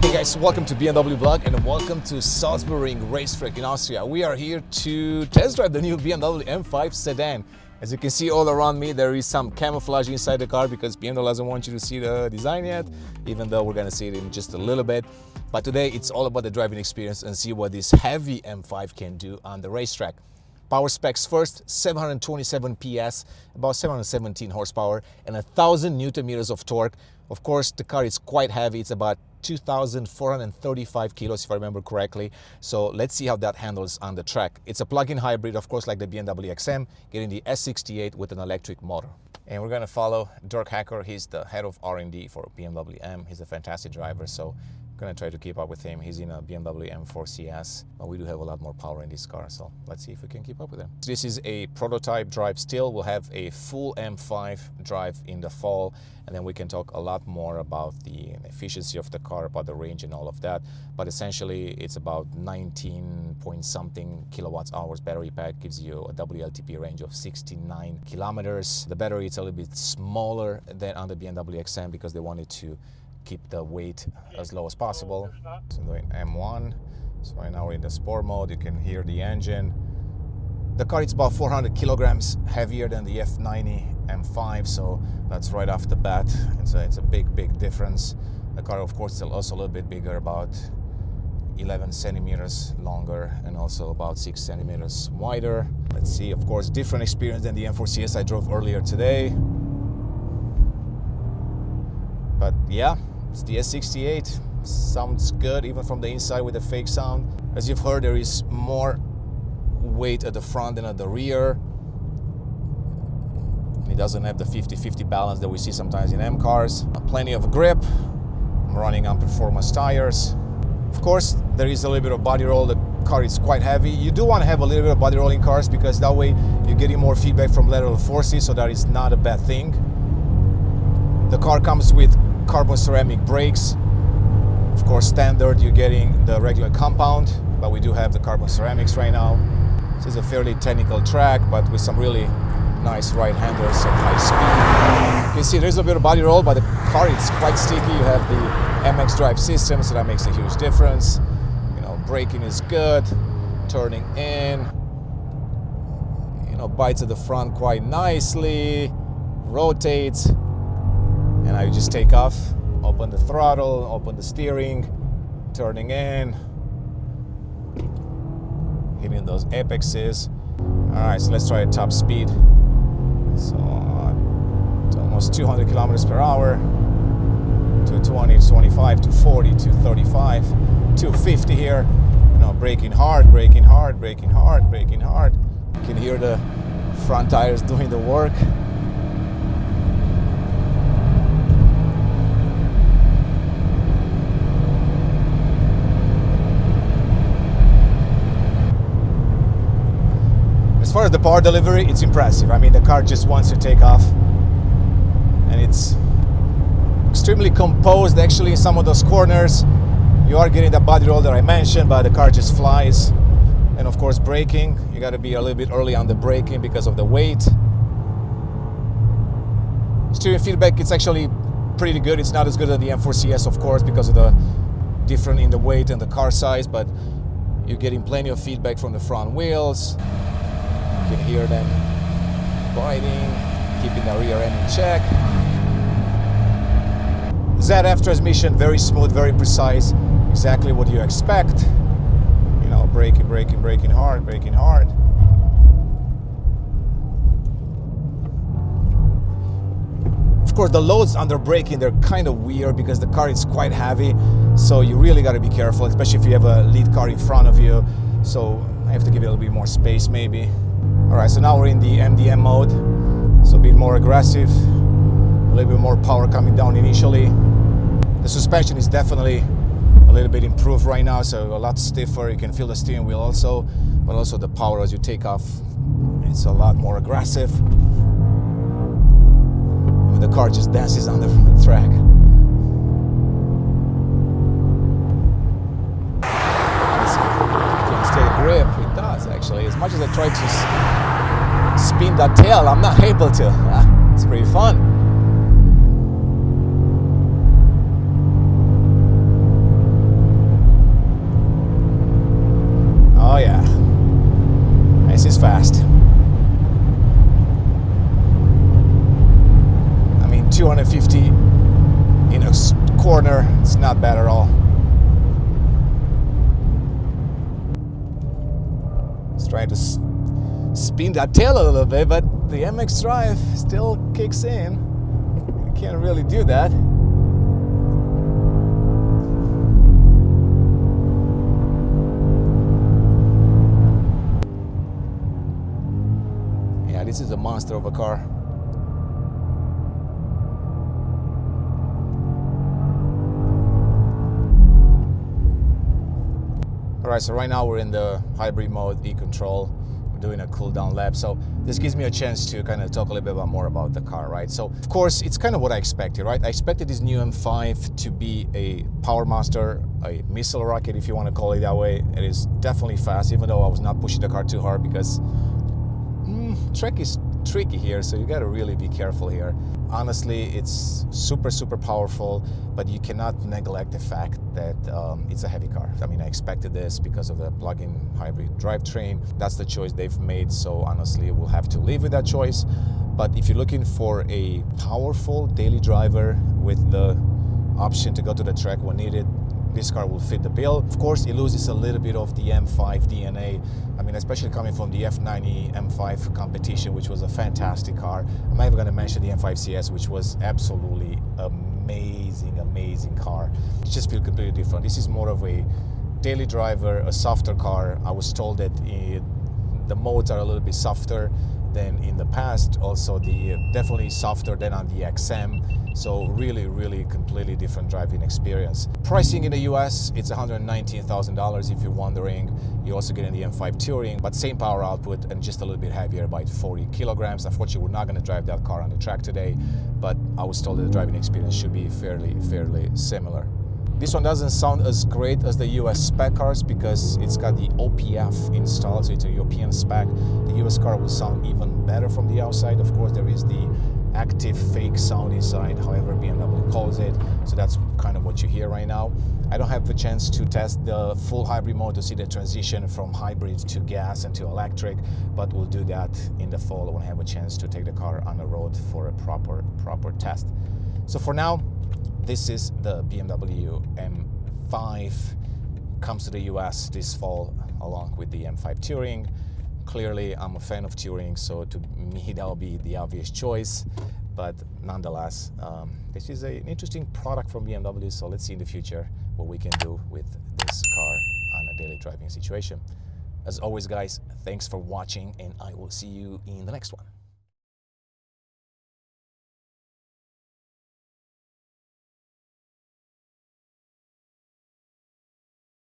Hey guys, welcome to BMW Blog and welcome to Salzburgring racetrack in Austria. We are here to test drive the new BMW M5 sedan. As you can see all around me, there is some camouflage inside the car because BMW doesn't want you to see the design yet, even though we're gonna see it in just a little bit. But today it's all about the driving experience and see what this heavy M5 can do on the racetrack. Power specs first, 727 PS, about 717 horsepower and 1000 Newton meters of torque. Of course, the car is quite heavy. It's about 2,435 kilos, if I remember correctly. So let's see how that handles on the track. It's a plug-in hybrid, of course, like the BMW M, getting the S68 with an electric motor. And we're gonna follow Dirk Hacker. He's the head of R&D for BMW M. He's a fantastic driver, so I'm gonna try to keep up with him. He's in a BMW M4 CS, but we do have a lot more power in this car, so let's see if we can keep up with him. This is a prototype drive still. We'll have a full M5 drive in the fall, and then we can talk a lot more about the efficiency of the car, about the range and all of that. But essentially, it's about 19 point something kilowatts hours battery pack, gives you a WLTP range of 69 kilometers. The battery is a little bit smaller than on the BMW M because they wanted to keep the weight as low as possible. So I'm doing M1. So right now we're in the sport mode. You can hear the engine. The car is about 400 kilograms heavier than the F90 M5, so that's right off the bat. It's a big difference. The car, of course, is also a little bit bigger, about 11 centimeters longer and also about 6 centimeters wider. Let's see, of course, different experience than the M4 CS I drove earlier today. But yeah, it's the S68. Sounds good even from the inside with the fake sound. As you've heard, there is more weight at the front than at the rear. It doesn't have the 50-50 balance that we see sometimes in M cars. Plenty of grip. I'm running on performance tires. Of course, there is a little bit of body roll. The car is quite heavy. You do want to have a little bit of body roll in cars because that way you're getting more feedback from lateral forces, so that is not a bad thing. The car comes with carbon ceramic brakes. Of course, standard, you're getting the regular compound, but we do have the carbon ceramics right now. This is a fairly technical track, but with some really nice right-handers at high speed. You can see there's a bit of body roll, but the car is quite sticky. You have the MX drive system, so that makes a huge difference. You know, braking is good, turning in, you know, bites at the front quite nicely, rotates. And now you just take off, open the throttle, open the steering, turning in, hitting those apexes. All right, so let's try at top speed. So it's almost 200 kilometers per hour, 220, 225, 240, 235, 250 here. You know, braking hard, braking hard, braking hard, braking hard. You can hear the front tires doing the work. As far as the power delivery, it's impressive. I mean, the car just wants to take off, and it's extremely composed. Actually, in some of those corners, you are getting that body roll that I mentioned, but the car just flies. And of course, braking, you got to be a little bit early on the braking because of the weight. Steering feedback, it's actually pretty good. It's not as good as the M4 CS, of course, because of the difference in the weight and the car size, but you're getting plenty of feedback from the front wheels. You can hear them biting, keeping the rear end in check. ZF transmission, very smooth, very precise, exactly what you expect. You know, braking, braking, braking hard, braking hard. Of course, the loads under braking, they're kind of weird because the car is quite heavy, so you really got to be careful, especially if you have a lead car in front of you. So I have to give it a little bit more space maybe. All right, so now we're in the MDM mode, so a bit more aggressive, a little bit more power coming down initially. The suspension is definitely a little bit improved right now, so a lot stiffer. You can feel the steering wheel also, but also the power as you take off, it's a lot more aggressive. And the car just dances on the track. Can still grip, it does actually. As much as I try to spin that tail, I'm not able to. It's pretty fun. try to spin that tail a little bit, but the MX drive still kicks in. You can't really do that. Yeah, this is a monster of a car. Alright, so right now we're in the hybrid mode, e-control. We're doing a cool down lap, so this gives me a chance to kind of talk a little bit more about the car, right? So of course it's kind of what I expected, right? I expected this new M5 to be a power monster, a missile rocket if you want to call it that way. It is definitely fast, even though I was not pushing the car too hard because track is tricky here, so you got to really be careful here. Honestly, it's super powerful, but you cannot neglect the fact that it's a heavy car. I mean, I expected this because of the plug-in hybrid drivetrain. That's the choice they've made, so honestly we'll have to live with that choice. But if you're looking for a powerful daily driver with the option to go to the track when needed, this car will fit the bill. Of course, it loses a little bit of the M5 DNA. I mean, especially coming from the F90 M5 competition, which was a fantastic car. I'm not even going to mention the M5 CS, which was absolutely amazing car. It just feels completely different. This is more of a daily driver, a softer car. I was told that the modes are a little bit softer than in the past. Also, definitely softer than on the XM. So really completely different driving experience. Pricing in the US, it's $119,000 if you're wondering. You also get in the M5 Touring, but same power output and just a little bit heavier by 40 kilograms. Unfortunately, we're not going to drive that car on the track today, but I was told that the driving experience should be fairly similar. This one doesn't sound as great as the US spec cars because it's got the OPF installed, so it's a European spec. The US car will sound even better from the outside. Of course, there is the active fake sound inside, however BMW calls it, so that's kind of what you hear right now. I don't have the chance to test the full hybrid mode to see the transition from hybrid to gas and to electric, but we'll do that in the fall when I have a chance to take the car on the road for a proper test. So for now, this is the BMW M5. Comes to the US this fall along with the M5 Touring. Clearly, I'm a fan of Touring, so to me that'll be the obvious choice. But nonetheless, this is an interesting product from BMW, so let's see in the future what we can do with this car on a daily driving situation. As always, guys, thanks for watching, and I will see you in the next one.